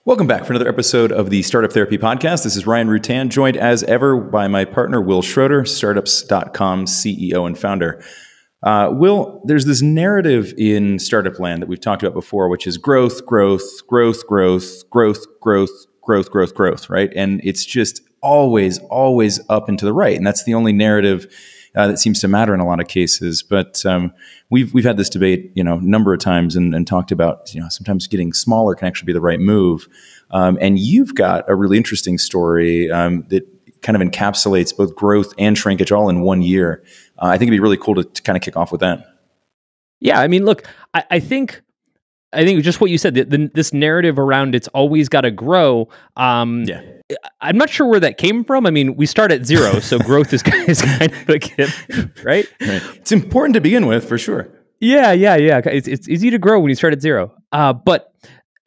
Welcome back for another episode of the Startup Therapy Podcast. This is Ryan Rutan, joined as ever by my partner, Wil Schroter, startups.com CEO and founder. Will, there's this narrative in startup land that we've talked about before, which is growth, right? And it's just always up and to the right. And that's the only narrative that seems to matter in a lot of cases. But we've had this debate, a number of times and talked about, sometimes getting smaller can actually be the right move. And you've got a really interesting story that kind of encapsulates both growth and shrinkage all in 1 year. I think it'd be really cool to kind of kick off with that. Yeah, I mean, look, I think just what you said, this narrative around it's always got to grow. I'm not sure where that came from. I mean, we start at zero, so growth is kind of a given, right? It's important to begin with, for sure. Yeah. It's easy to grow when you start at zero. But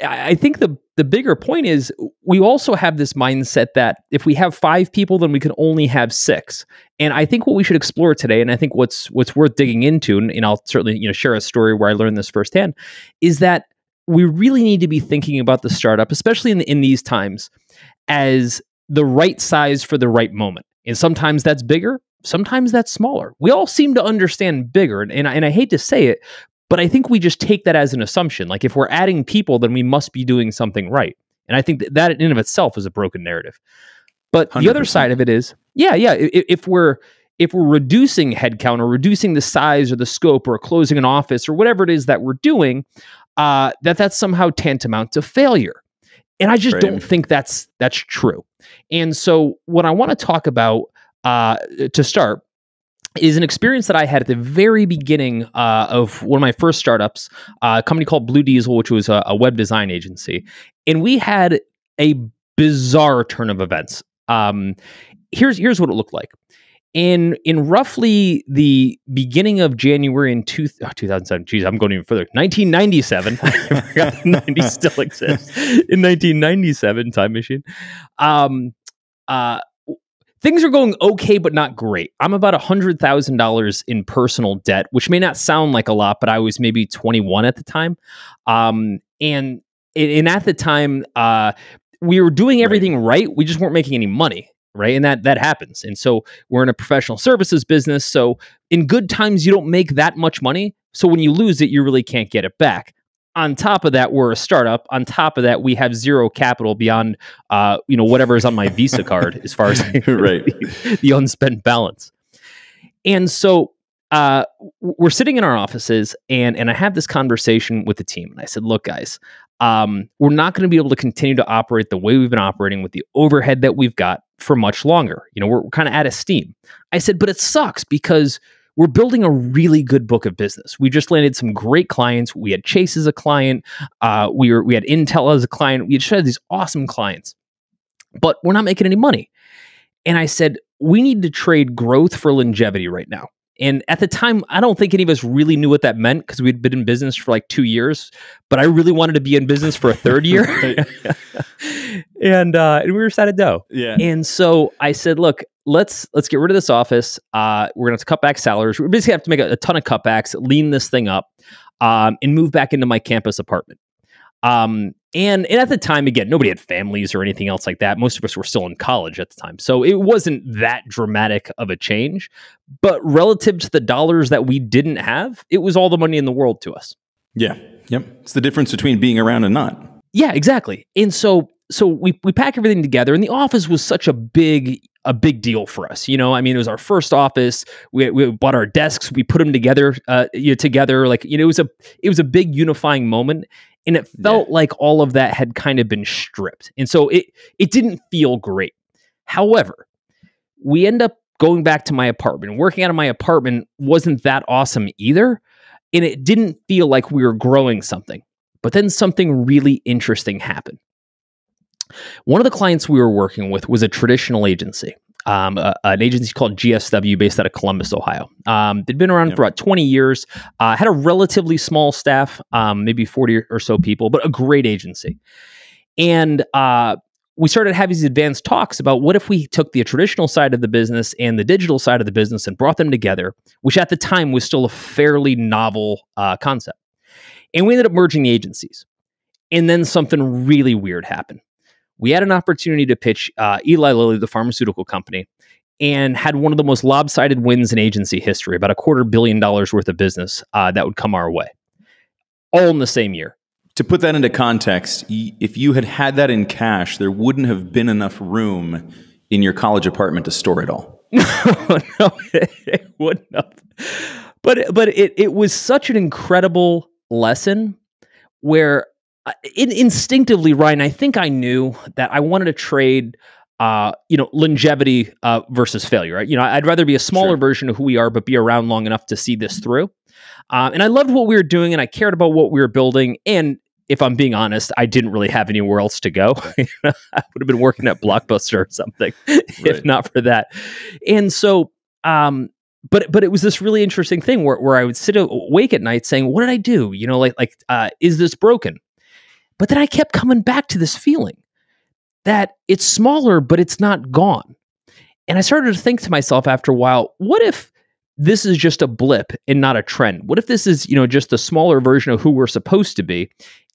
I think the bigger point is we also have this mindset that if we have 5 people, then we can only have 6. And I think what we should explore today, and I think what's worth digging into, and I'll certainly share a story where I learned this firsthand, is that we really need to be thinking about the startup, especially in these times, as the right size for the right moment. And sometimes that's bigger, sometimes that's smaller. We all seem to understand bigger, and I hate to say it, but I think we just take that as an assumption. Like if we're adding people, then we must be doing something right. And I think that in and of itself is a broken narrative. But 100%. The other side of it is, if we're reducing headcount or reducing the size or the scope or closing an office or whatever it is that we're doing, that's somehow tantamount to failure. And I just don't think that's true. And so what I want to talk about to start is an experience that I had at the very beginning of one of my first startups, a company called Blue Diesel, which was a web design agency. And we had a bizarre turn of events. Here's what it looked like. In roughly the beginning of January in 2007, geez, I'm going even further, 1997, I forgot the 90s still exists, in 1997, time machine, things are going okay, but not great. I'm about $100,000 in personal debt, which may not sound like a lot, but I was maybe 21 at the time. And at the time, we were doing everything right. We just weren't making any money. Right. And that happens. And so we're in a professional services business. So in good times, you don't make that much money. So when you lose it, you really can't get it back. On top of that, we're a startup. On top of that, we have zero capital beyond, whatever is on my Visa card as far as the unspent balance. And so we're sitting in our offices and I have this conversation with the team. And I said, look, guys, we're not going to be able to continue to operate the way we've been operating with the overhead that we've got for much longer. We're kind of out of steam. I said, but it sucks because we're building a really good book of business. We just landed some great clients. We had Chase as a client. We had Intel as a client. We just had these awesome clients, but we're not making any money. And I said, we need to trade growth for longevity right now. And at the time, I don't think any of us really knew what that meant because we'd been in business for like 2 years, but I really wanted to be in business for a third year. and we were sad to go. Yeah. And so I said, look, let's get rid of this office. We're going to have to cut back salaries. We basically have to make a ton of cutbacks, lean this thing up, and move back into my campus apartment. And at the time, again, nobody had families or anything else like that. Most of us were still in college at the time. So it wasn't that dramatic of a change. But relative to the dollars that we didn't have, it was all the money in the world to us. Yeah. Yep. It's the difference between being around and not. Yeah, exactly. And so we pack everything together, and the office was such a big deal for us. It was our first office. We bought our desks, we put them together, it was a big unifying moment. And it felt like all of that had kind of been stripped. And so it didn't feel great. However, we end up going back to my apartment. Working out of my apartment wasn't that awesome either. And it didn't feel like we were growing something. But then something really interesting happened. One of the clients we were working with was a traditional agency. An agency called GSW based out of Columbus, Ohio. They'd been around for about 20 years, had a relatively small staff, maybe 40 or so people, but a great agency. And we started having these advanced talks about what if we took the traditional side of the business and the digital side of the business and brought them together, which at the time was still a fairly novel concept. And we ended up merging the agencies. And then something really weird happened. We had an opportunity to pitch Eli Lilly, the pharmaceutical company, and had one of the most lopsided wins in agency history, about $250 million worth of business that would come our way, all in the same year. To put that into context, if you had that in cash, there wouldn't have been enough room in your college apartment to store it all. No, it wouldn't have. But it was such an incredible lesson where instinctively, Ryan, I think I knew that I wanted to trade longevity versus failure. Right? I'd rather be a smaller version of who we are, but be around long enough to see this through. And I loved what we were doing, and I cared about what we were building. And if I'm being honest, I didn't really have anywhere else to go. I would have been working at Blockbuster or something, if not for that. And so, but it was this really interesting thing where I would sit awake at night saying, "What did I do? Is this broken?" But then I kept coming back to this feeling that it's smaller, but it's not gone. And I started to think to myself after a while, what if this is just a blip and not a trend? What if this is, just a smaller version of who we're supposed to be?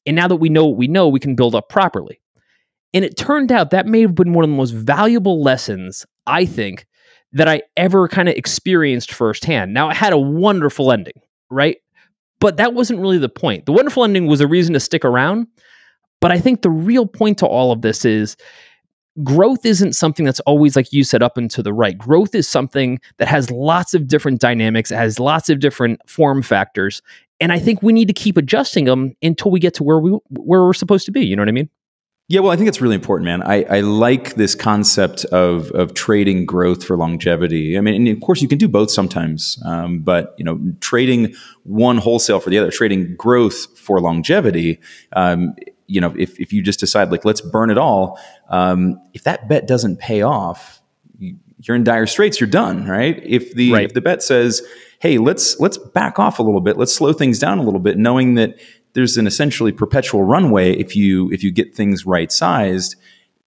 And now that we know what we know, we can build up properly. And it turned out that may have been one of the most valuable lessons, I think, that I ever kind of experienced firsthand. Now, it had a wonderful ending, right? But that wasn't really the point. The wonderful ending was a reason to stick around. But I think the real point to all of this is growth isn't something that's always, like you said, up and to the right. Growth is something that has lots of different dynamics, it has lots of different form factors. And I think we need to keep adjusting them until we get to where we're supposed to be. You know what I mean? Yeah, well, I think it's really important, man. I like this concept of trading growth for longevity. I mean, and of course, you can do both sometimes, but trading one wholesale for the other, trading growth for longevity. If you just decide, like, let's burn it all, if that bet doesn't pay off, you're in dire straits. You're done, right? If the bet says, hey, let's back off a little bit, let's slow things down a little bit, knowing that there's an essentially perpetual runway if you get things right sized,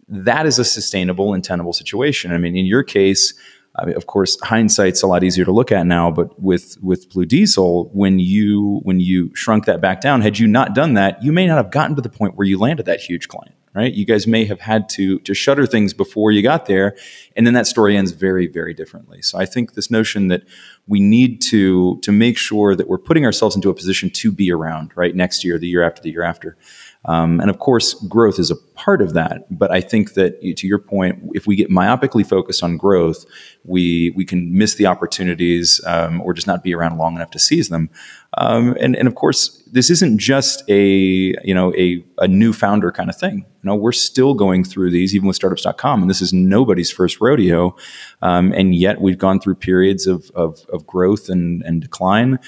that is a sustainable and tenable situation. I mean, in your case, of course, hindsight's a lot easier to look at now, but with Blue Diesel, when you shrunk that back down, had you not done that, you may not have gotten to the point where you landed that huge client, right? You guys may have had to shutter things before you got there, and then that story ends very, very differently. So I think this notion that we need to make sure that we're putting ourselves into a position to be around, right, next year, the year after, the year after. And of course, growth is a part of that. But I think that, to your point, if we get myopically focused on growth, we can miss the opportunities or just not be around long enough to seize them. And of course, this isn't just a new founder kind of thing. We're still going through these, even with startups.com, and this is nobody's first rodeo. And yet we've gone through periods of growth and decline.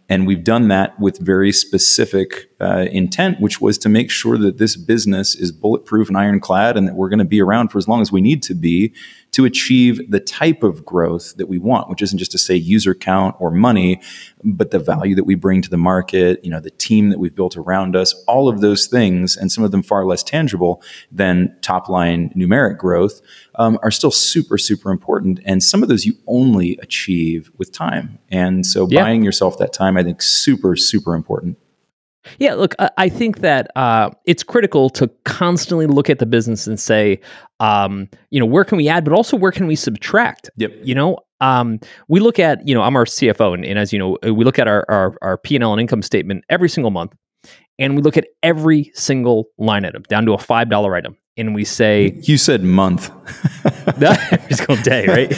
And we've done that with very specific intent, which was to make sure that this business is bulletproof and ironclad, and that we're going to be around for as long as we need to be to achieve the type of growth that we want, which isn't just to say user count or money, but the value that we bring to the market, the team that we've built around us, all of those things, and some of them far less tangible than top line numeric growth, are still super, super important. And some of those you only achieve with time. And so buying yourself that time, I think, super, super important. Yeah, look, I think that it's critical to constantly look at the business and say, where can we add, but also where can we subtract? Yep. We look at, I'm our CFO, and as you know, we look at our P&L and income statement every single month, and we look at every single line item down to a $5 item, and we say, you said month, every single day, right?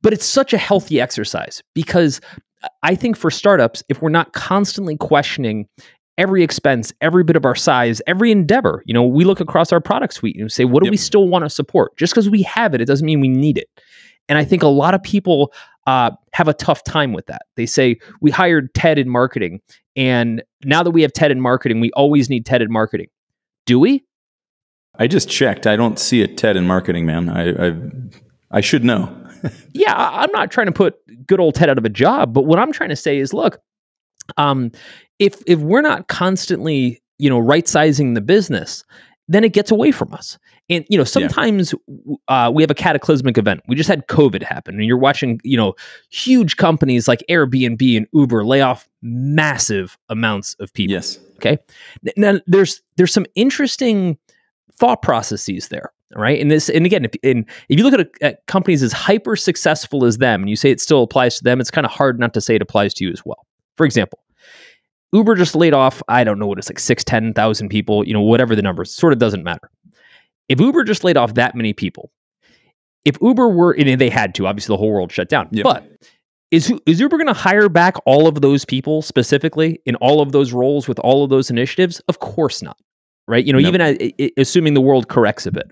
But it's such a healthy exercise because I think for startups, if we're not constantly questioning every expense, every bit of our size, every endeavor, we look across our product suite and say, what do we still want to support? Just because we have it, it doesn't mean we need it. And I think a lot of people have a tough time with that. They say, we hired Ted in marketing, and now that we have Ted in marketing, we always need Ted in marketing. Do we? I just checked. I don't see a Ted in marketing, man. I should know. Yeah, I'm not trying to put good old Ted out of a job, but what I'm trying to say is, look, if we're not constantly, right-sizing the business, then it gets away from us. And, sometimes we have a cataclysmic event. We just had COVID happen, and you're watching, huge companies like Airbnb and Uber lay off massive amounts of people. Yes. Okay. Now there's some interesting thought processes there. Right. And again, if you look at companies as hyper successful as them, and you say it still applies to them, it's kind of hard not to say it applies to you as well. For example, Uber just laid off, I don't know what it's like, 10,000 people, whatever the number, sort of doesn't matter. If Uber just laid off that many people, if Uber were, and they had to, obviously the whole world shut down, but is Uber going to hire back all of those people specifically in all of those roles with all of those initiatives? Of course not. Right? Nope. Even assuming the world corrects a bit.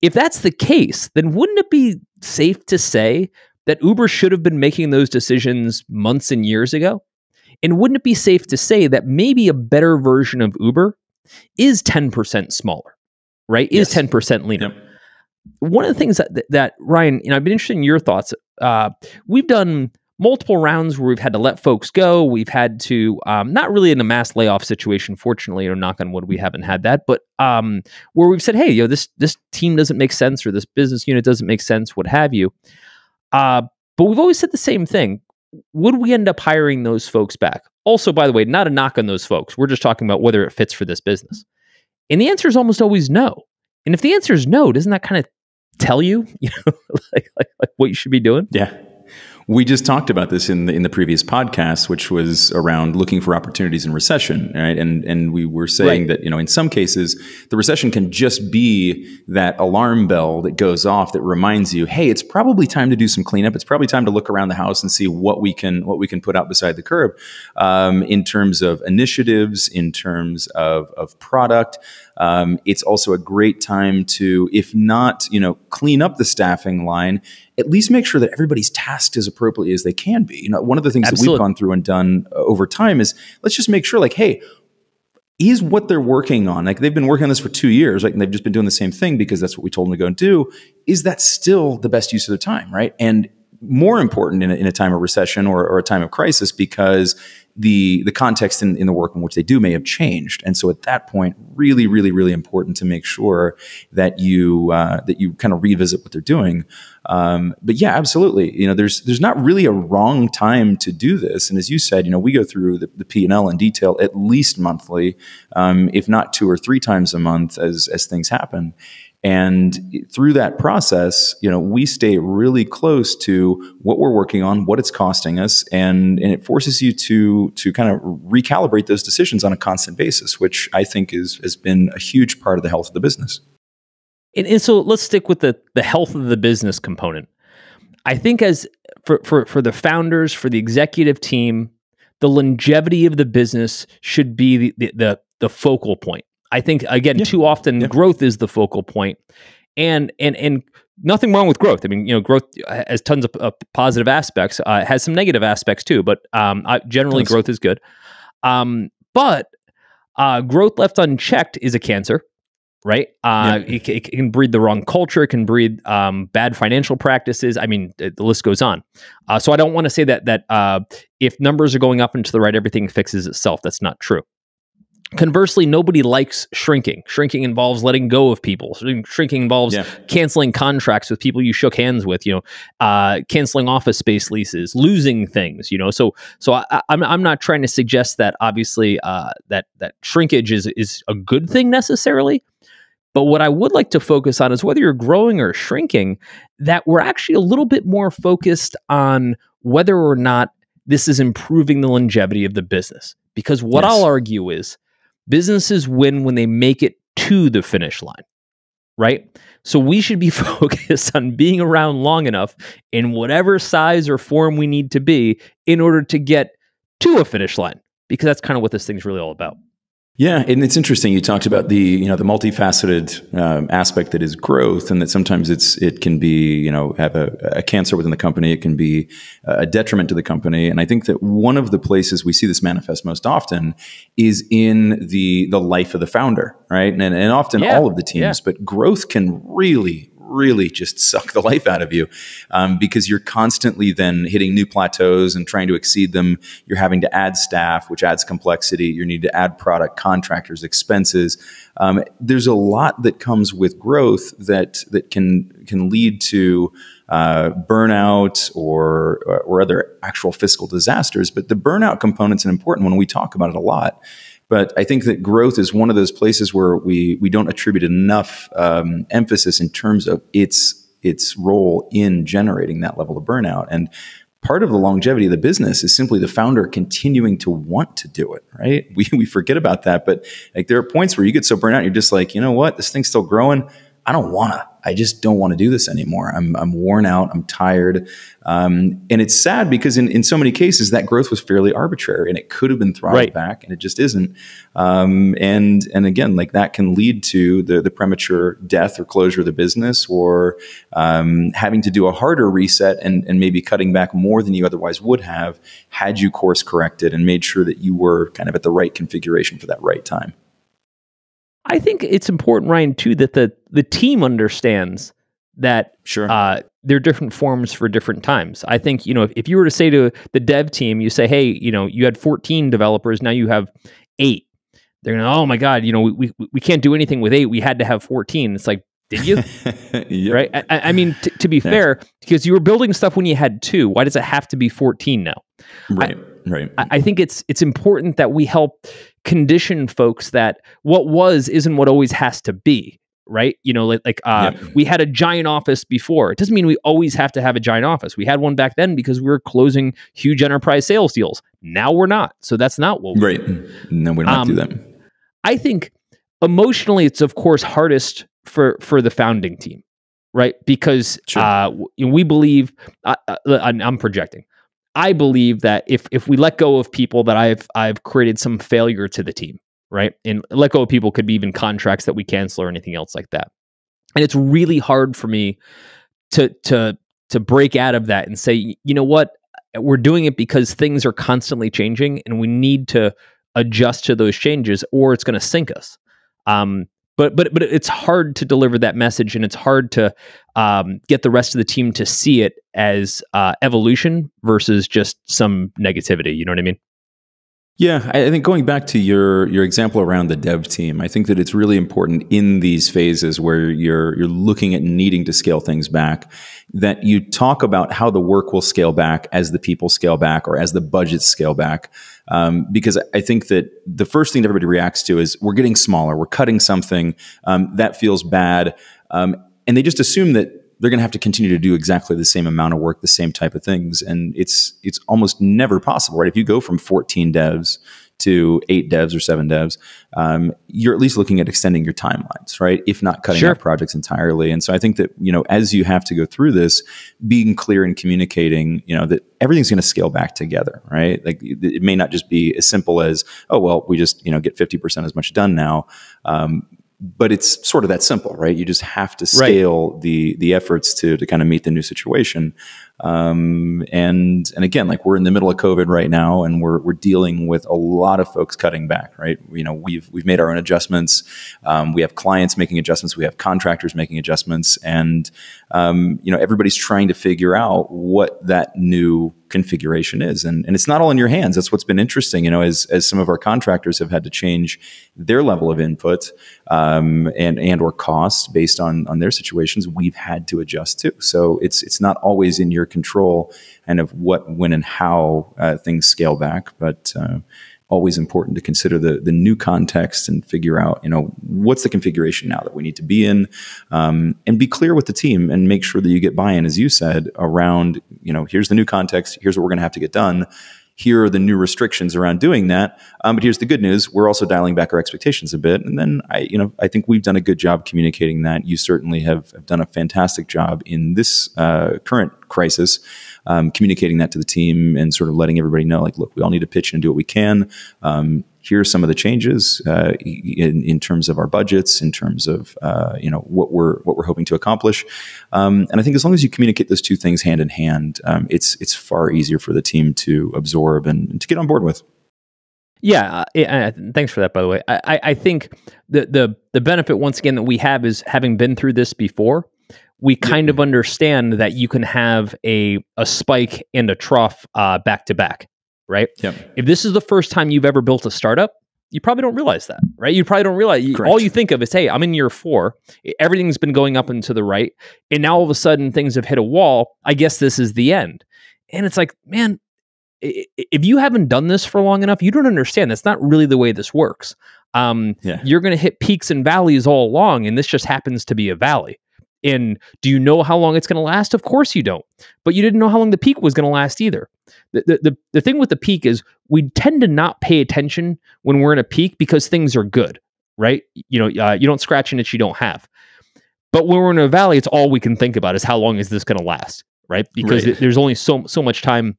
If that's the case, then wouldn't it be safe to say that Uber should have been making those decisions months and years ago? And wouldn't it be safe to say that maybe a better version of Uber is 10% smaller, right? Is 10% leaner? Yep. One of the things that Ryan, I've been interested in your thoughts. We've done multiple rounds where we've had to let folks go. We've had to, not really in a mass layoff situation, fortunately, or knock on wood, we haven't had that, but where we've said, hey, this team doesn't make sense, or this business unit doesn't make sense, what have you. But we've always said the same thing. Would we end up hiring those folks back? Also, by the way, not a knock on those folks. We're just talking about whether it fits for this business. And the answer is almost always no. And if the answer is no, doesn't that kind of tell you, like what you should be doing? Yeah. We just talked about this in the previous podcast, which was around looking for opportunities in recession, right? And we were saying that, in some cases, the recession can just be that alarm bell that goes off that reminds you, hey, it's probably time to do some cleanup. It's probably time to look around the house and see what we can put out beside the curb, in terms of initiatives, in terms of product. It's also a great time to, if not, clean up the staffing line, at least make sure that everybody's tasked as appropriately as they can be. One of the things that we've gone through and done over time is let's just make sure, like, hey, is what they're working on, like they've been working on this for 2 years, right? And they've just been doing the same thing because that's what we told them to go and do. Is that still the best use of their time, right? And more important in a time of recession or a time of crisis, because the context in the work in which they do may have changed. And so at that point, really, really, really important to make sure that you kind of revisit what they're doing. But yeah, absolutely. There's not really a wrong time to do this. And as you said, we go through the P&L in detail at least monthly, if not 2 or 3 times a month as things happen. And through that process, we stay really close to what we're working on, what it's costing us, and it forces you to kind of recalibrate those decisions on a constant basis, which I think has been a huge part of the health of the business. And so let's stick with the health of the business component. I think as for the founders, for the executive team, the longevity of the business should be the focal point. I think, again, too often growth is the focal point, and nothing wrong with growth. I mean, growth has tons of positive aspects, has some negative aspects too, but generally growth is good. But growth left unchecked is a cancer, right? It can breed the wrong culture. It can breed bad financial practices. I mean, the list goes on. So I don't want to say that if numbers are going up and to the right, everything fixes itself. That's not true. Conversely, nobody likes shrinking. Shrinking involves letting go of people. Shrinking involves canceling contracts with people you shook hands with, canceling office space leases, losing things, So I'm not trying to suggest that obviously that shrinkage is a good thing necessarily. But what I would like to focus on is whether you're growing or shrinking, that we're actually a little bit more focused on whether or not this is improving the longevity of the business. Because what I'll argue is, businesses win when they make it to the finish line, right? So we should be focused on being around long enough in whatever size or form we need to be in order to get to a finish line, because that's kind of what this thing's really all about. Yeah, and it's interesting. You talked about the multifaceted aspect that is growth, and that sometimes it can be have a cancer within the company. It can be a detriment to the company. And I think that one of the places we see this manifest most often is in the life of the founder, right? And often all of the teams. But growth can really, really just suck the life out of you, because you're constantly then hitting new plateaus and trying to exceed them. You're having to add staff, which adds complexity. You need to add product, contractors, expenses. There's a lot that comes with growth that can lead to burnout or other actual fiscal disasters. But the burnout component's an important one. We talk about it a lot. But I think that growth is one of those places where we don't attribute enough emphasis in terms of its role in generating that level of burnout. And part of the longevity of the business is simply the founder continuing to want to do it, right? We forget about that. But like, there are points where you get so burnt out, you're just like, you know what? This thing's still growing. I just don't want to do this anymore. I'm worn out. I'm tired. And it's sad because in so many cases, that growth was fairly arbitrary and it could have been throttled back, and it just isn't. And again, like, that can lead to the premature death or closure of the business, or having to do a harder reset and maybe cutting back more than you otherwise would have had you course corrected and made sure that you were kind of at the right configuration for that right time. I think it's important, Ryan, too, that the team understands that there are different forms for different times. I think, if you were to say to the dev team, you say, hey, you had 14 developers, now you have 8. They're going to, oh my God, we can't do anything with 8. We had to have 14. It's like, did you? Yep. Right? I mean, to be fair, because you were building stuff when you had 2. Why does it have to be 14 now? Right. I think it's important that we help condition folks that what was isn't what always has to be, right? We had a giant office before. It doesn't mean we always have to have a giant office. We had one back then because we were closing huge enterprise sales deals. Now we're not. So that's not what we're doing. No, we don't have to do that. I think emotionally, it's of course hardest for the founding team, right? Because we believe, I'm projecting, I believe that if we let go of people, that I've created some failure to the team, right? And let go of people could be even contracts that we cancel or anything else like that. And it's really hard for me to break out of that and say, you know what, we're doing it because things are constantly changing and we need to adjust to those changes or it's going to sink us. But it's hard to deliver that message, and it's hard to get the rest of the team to see it as evolution versus just some negativity. You know what I mean? Yeah, I think going back to your example around the dev team, I think that it's really important in these phases where you're looking at needing to scale things back, that you talk about how the work will scale back as the people scale back or as the budgets scale back. Because I think that the first thing that everybody reacts to is we're getting smaller, we're cutting something, that feels bad. And they just assume that they're going to have to continue to do exactly the same amount of work, the same type of things. And it's almost never possible, right? If you go from 14 devs to 8 devs or 7 devs, you're at least looking at extending your timelines, right? If not cutting out projects entirely. And so I think that, as you have to go through this, being clear and communicating, that everything's going to scale back together, right? Like, it may not just be as simple as, oh, well, we just, get 50% as much done now. But it's sort of that simple, right? You just have to scale the efforts to kind of meet the new situation. And again, like, we're in the middle of COVID right now, and we're dealing with a lot of folks cutting back, right? We've made our own adjustments. We have clients making adjustments. We have contractors making adjustments, and everybody's trying to figure out what that new configuration is, and it's not all in your hands. That's what's been interesting, as some of our contractors have had to change their level of input and or cost based on their situations. We've had to adjust too. So it's not always in your control and of what, when, and how things scale back, but always important to consider the new context and figure out, what's the configuration now that we need to be in, and be clear with the team and make sure that you get buy-in, as you said, around, here's the new context, here's what we're going to have to get done. Here are the new restrictions around doing that. But here's the good news. We're also dialing back our expectations a bit. And then I think we've done a good job communicating that. You certainly have done a fantastic job in this current crisis, communicating that to the team and sort of letting everybody know, like, look, we all need to pitch in and do what we can. Here are some of the changes in terms of our budgets, in terms of what we're hoping to accomplish. And I think as long as you communicate those two things hand in hand, it's far easier for the team to absorb and to get on board with. Yeah, thanks for that, by the way. I think the benefit, once again, that we have is, having been through this before, we kind of understand that you can have a spike and a trough back to back, right? Yep. If this is the first time you've ever built a startup, you probably don't realize that, right? You probably don't realize, all you think of is, hey, I'm in year 4. Everything's been going up and to the right. And now all of a sudden things have hit a wall. I guess this is the end. And it's like, man, if you haven't done this for long enough, you don't understand. That's not really the way this works. You're going to hit peaks and valleys all along. And this just happens to be a valley. And do you know how long it's going to last? Of course you don't. But you didn't know how long the peak was going to last either. The thing with the peak is we tend to not pay attention when we're in a peak because things are good, right? You don't scratch an itch you don't have. But when we're in a valley, it's all we can think about is how long is this going to last, right? Because there's only so much time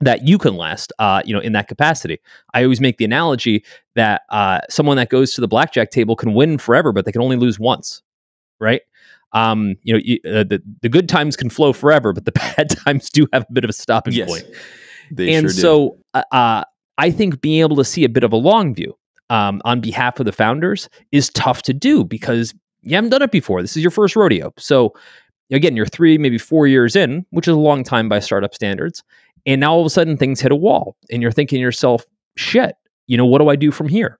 that you can last, in that capacity. I always make the analogy that someone that goes to the blackjack table can win forever, but they can only lose once, right? The good times can flow forever, but the bad times do have a bit of a stopping point. So I think being able to see a bit of a long view on behalf of the founders is tough to do because you haven't done it before. This is your first rodeo. So again, you're 3, maybe 4 years in, which is a long time by startup standards. And now all of a sudden things hit a wall and you're thinking to yourself, shit, what do I do from here?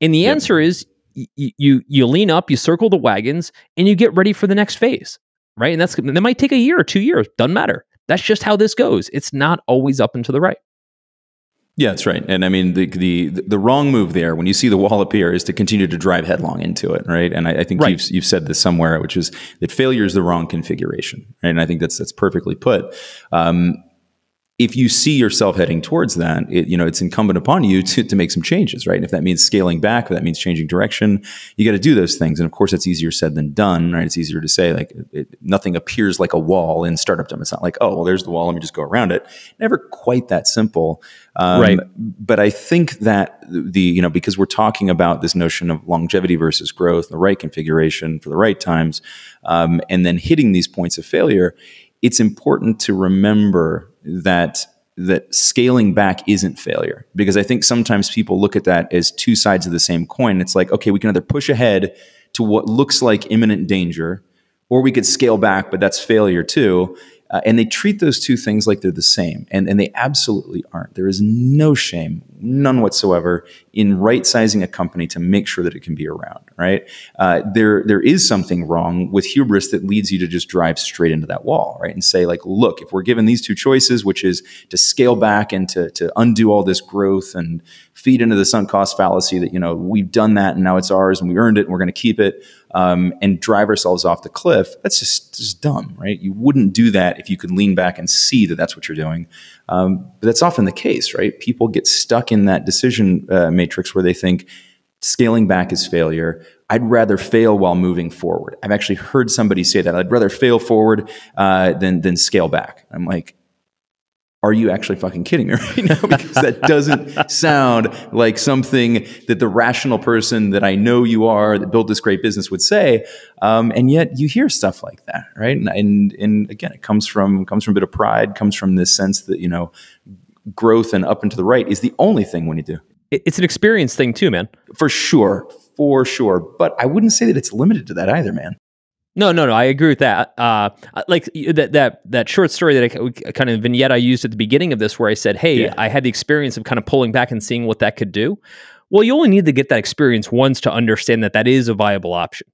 And the answer is you lean up, you circle the wagons, and you get ready for the next phase, right? And that might take a year or 2 years. Doesn't matter. That's just how this goes. It's not always up and to the right. Yeah, that's right. And I mean, the wrong move there when you see the wall appear is to continue to drive headlong into it, right? And I think you've said this somewhere, which is that failure is the wrong configuration, right? And I think that's perfectly put. If you see yourself heading towards that, it's incumbent upon you to make some changes, right? And if that means scaling back, or that means changing direction, you got to do those things. And of course, it's easier said than done, right? It's easier to say like nothing appears like a wall in startupdom. It's not like, oh, well, there's the wall, let me just go around it. Never quite that simple. Right. But I think that because we're talking about this notion of longevity versus growth, the right configuration for the right times, and then hitting these points of failure, it's important to remember that scaling back isn't failure, because I think sometimes people look at that as two sides of the same coin. It's like, okay, we can either push ahead to what looks like imminent danger, or we could scale back, but that's failure too. And they treat those two things like they're the same, and they absolutely aren't. There is no shame, none whatsoever, in right-sizing a company to make sure that it can be around, right? There is something wrong with hubris that leads you to just drive straight into that wall, right? And say like, look, if we're given these two choices, which is to scale back and to undo all this growth and feed into the sunk cost fallacy that, we've done that and now it's ours and we earned it and we're going to keep it, and drive ourselves off the cliff, that's just dumb, right? You wouldn't do that if you could lean back and see that that's what you're doing. But that's often the case, right? People get stuck in that decision matrix where they think scaling back is failure. I'd rather fail while moving forward. I've actually heard somebody say that. I'd rather fail forward than scale back. I'm like, are you actually fucking kidding me right now? Because that doesn't sound like something that the rational person that I know you are that built this great business would say. And yet you hear stuff like that, right? And again, it comes from a bit of pride, comes from this sense that, growth and up and to the right is the only thing we need to do. It's an experience thing too, man. For sure. But I wouldn't say that it's limited to that either, man. No. I agree with that. Like that short story that I kind of vignette I used at the beginning of this, where I said, "Hey, I had the experience of kind of pulling back and seeing what that could do." Well, you only need to get that experience once to understand that is a viable option,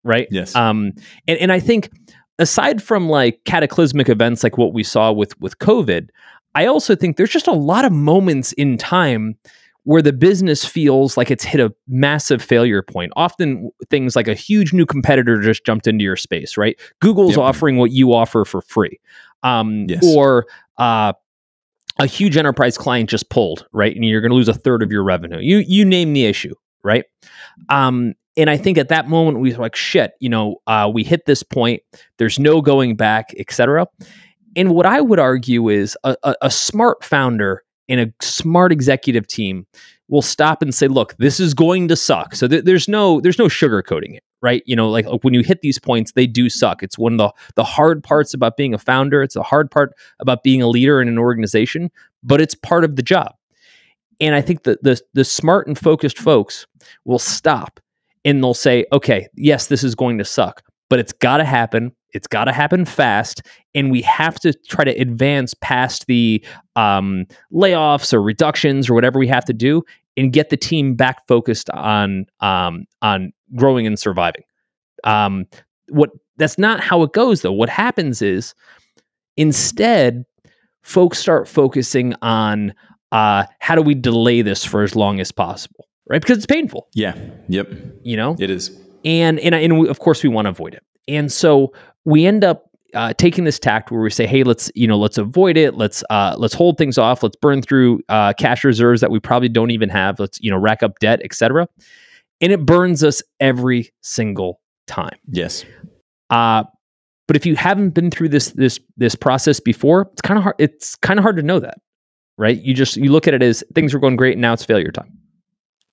right? Yes. And I think aside from like cataclysmic events like what we saw with COVID, I also think there's just a lot of moments in time where the business feels like it's hit a massive failure point. Often things like a huge new competitor just jumped into your space, right? Google's offering what you offer for free. Or a huge enterprise client just pulled, right? And you're going to lose a third of your revenue. You name the issue, right? And I think at that moment we were like, shit, we hit this point. There's no going back, et cetera. And what I would argue is a smart founder and a smart executive team will stop and say, look, this is going to suck. So there's no sugarcoating it, right? Like when you hit these points, they do suck. It's one of the hard parts about being a founder. It's the hard part about being a leader in an organization, but it's part of the job. And I think that the smart and focused folks will stop and they'll say, okay, yes, this is going to suck, but it's got to happen. It's got to happen fast, and we have to try to advance past the layoffs or reductions or whatever we have to do, and get the team back focused on growing and surviving. That's not how it goes, though. What happens is instead, folks start focusing on how do we delay this for as long as possible, right? Because it's painful. Yeah. Yep. It is. And of course we want to avoid it. And so we end up taking this tact where we say, hey, let's avoid it. Let's hold things off. Let's burn through cash reserves that we probably don't even have. Let's, rack up debt, etc. And it burns us every single time. Yes. But if you haven't been through this process before, it's kind of hard. It's kind of hard to know that, right? You look at it as things are going great, and now it's failure time.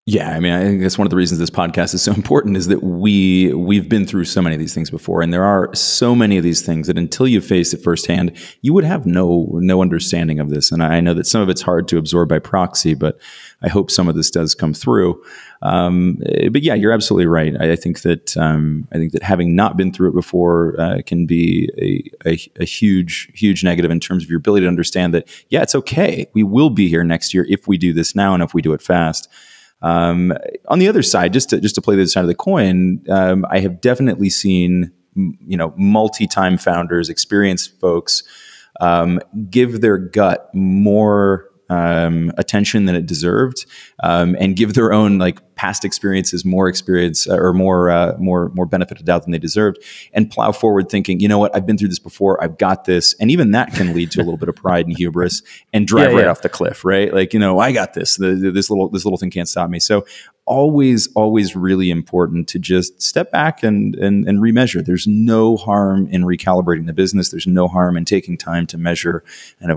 Yeah, I mean, I think that's one of the reasons this podcast is so important, is that we've been through so many of these things before, and there are so many of these things that until you face it firsthand, you would have no understanding of this. And I know that some of it's hard to absorb by proxy, but I hope some of this does come through. But yeah, you're absolutely right. I think that having not been through it before can be a huge negative in terms of your ability to understand that, yeah, it's okay. We will be here next year if we do this now and if we do it fast. On the other side, just to play the other side of the coin, I have definitely seen, multi-time founders, experienced folks, give their gut more attention than it deserved, and give their own past experiences more experience or more benefit of doubt than they deserved, and plow forward thinking, you know what, I've been through this before, I've got this. And even that can lead to a little bit of pride and hubris and drive right off the cliff, right? I got this. This little thing can't stop me. So always really important to just step back and remeasure. There's no harm in recalibrating the business. There's no harm in taking time to measure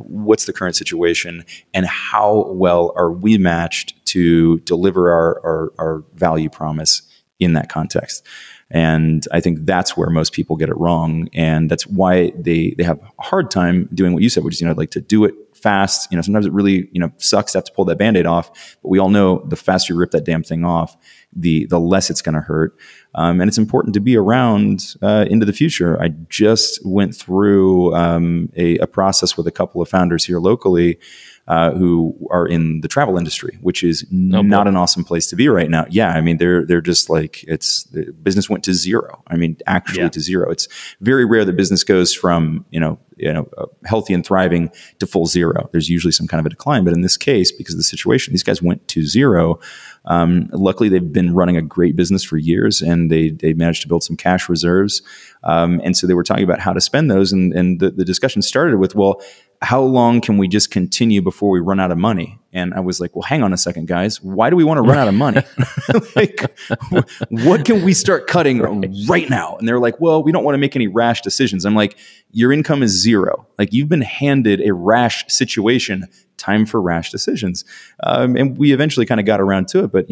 what's the current situation and how well are we matched to deliver our value promise in that context. And I think that's where most people get it wrong. And that's why they have a hard time doing what you said, which is, to do it fast. Sometimes it really, sucks to have to pull that Band-Aid off, but we all know the faster you rip that damn thing off, the less it's going to hurt. And it's important to be around into the future. I just went through a process with a couple of founders here locally who are in the travel industry, which is not an awesome place to be right now. Yeah, I mean, they're just the business went to zero. I mean, actually to zero. It's very rare that business goes from healthy and thriving to full zero. There's usually some kind of a decline, but in this case, because of the situation, these guys went to zero. Luckily, they've been running a great business for years, and they managed to build some cash reserves. And so they were talking about how to spend those, and the discussion started with, well, how long can we just continue before we run out of money? And I was like, well, hang on a second, guys. Why do we want to run out of money? What can we start cutting right now? And they're like, well, we don't want to make any rash decisions. I'm like, your income is zero. You've been handed a rash situation. Time for rash decisions. And we eventually kind of got around to it, but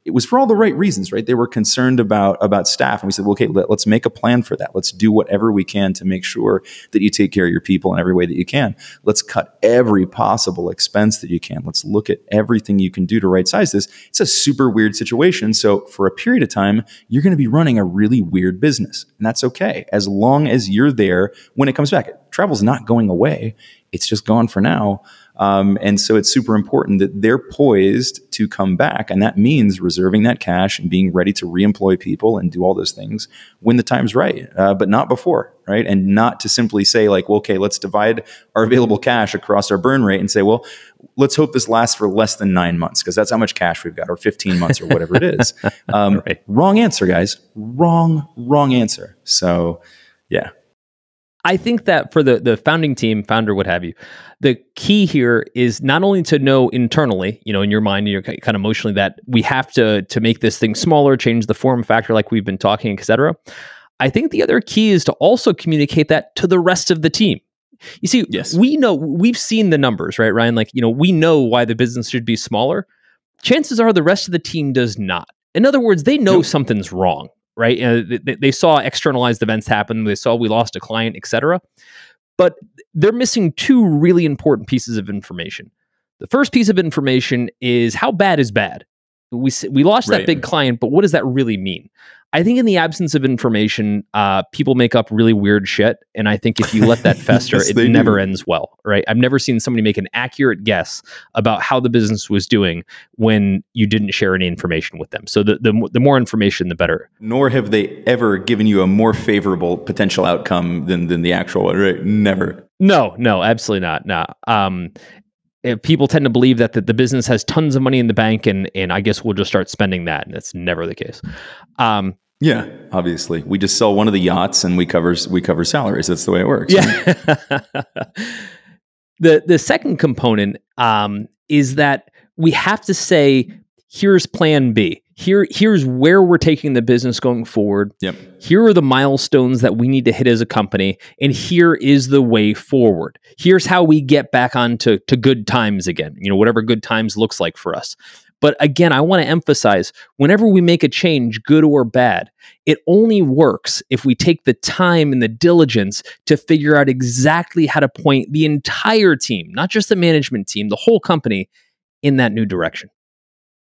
it was for all the right reasons, right? They were concerned about staff. And we said, well, okay, let's make a plan for that. Let's do whatever we can to make sure that you take care of your people in every way that you can. Let's cut every possible expense that you can. Let's look at everything you can do to right size this. It's a super weird situation. So for a period of time, you're going to be running a really weird business. And that's okay, as long as you're there when it comes back. Travel's not going away. It's just gone for now. And so it's super important that they're poised to come back. And that means reserving that cash and being ready to reemploy people and do all those things when the time's right, but not before, right? And not to simply say well, okay, let's divide our available cash across our burn rate and say, well, let's hope this lasts for less than 9 months because that's how much cash we've got, or 15 months or whatever it is. Right. Wrong answer, guys. Wrong answer. So yeah. I think that for the founding team, founder, what have you, the key here is not only to know internally, in your mind, you're kind of emotionally, that we have to make this thing smaller, change the form factor like we've been talking, et cetera. I think the other key is to also communicate that to the rest of the team. You see, yes, we've seen the numbers, right, Ryan? We know why the business should be smaller. Chances are the rest of the team does not. In other words, they know something's wrong. Right? They saw externalized events happen. They saw we lost a client, et cetera. But they're missing two really important pieces of information. The first piece of information is how bad is bad, we lost that big client, but what does that really mean? I think in the absence of information, people make up really weird shit. And I think if you let that fester, Yes, it they never do. ends well, right? I've never seen somebody make an accurate guess about how the business was doing when you didn't share any information with them. So the more information, the better. Nor have they ever given you a more favorable potential outcome than the actual one, right? Never. No, absolutely not. No. People tend to believe that the business has tons of money in the bank, and I guess we'll just start spending that, and that's never the case. Yeah, obviously, we just sell one of the yachts, and we cover salaries. That's the way it works. Yeah. The second component is that we have to say, here's plan B. Here's where we're taking the business going forward. Yep. Here are the milestones that we need to hit as a company, and here is the way forward. Here's how we get back onto good times again. Whatever good times looks like for us. But again, I want to emphasize, whenever we make a change, good or bad, it only works if we take the time and the diligence to figure out exactly how to point the entire team, not just the management team, the whole company, in that new direction.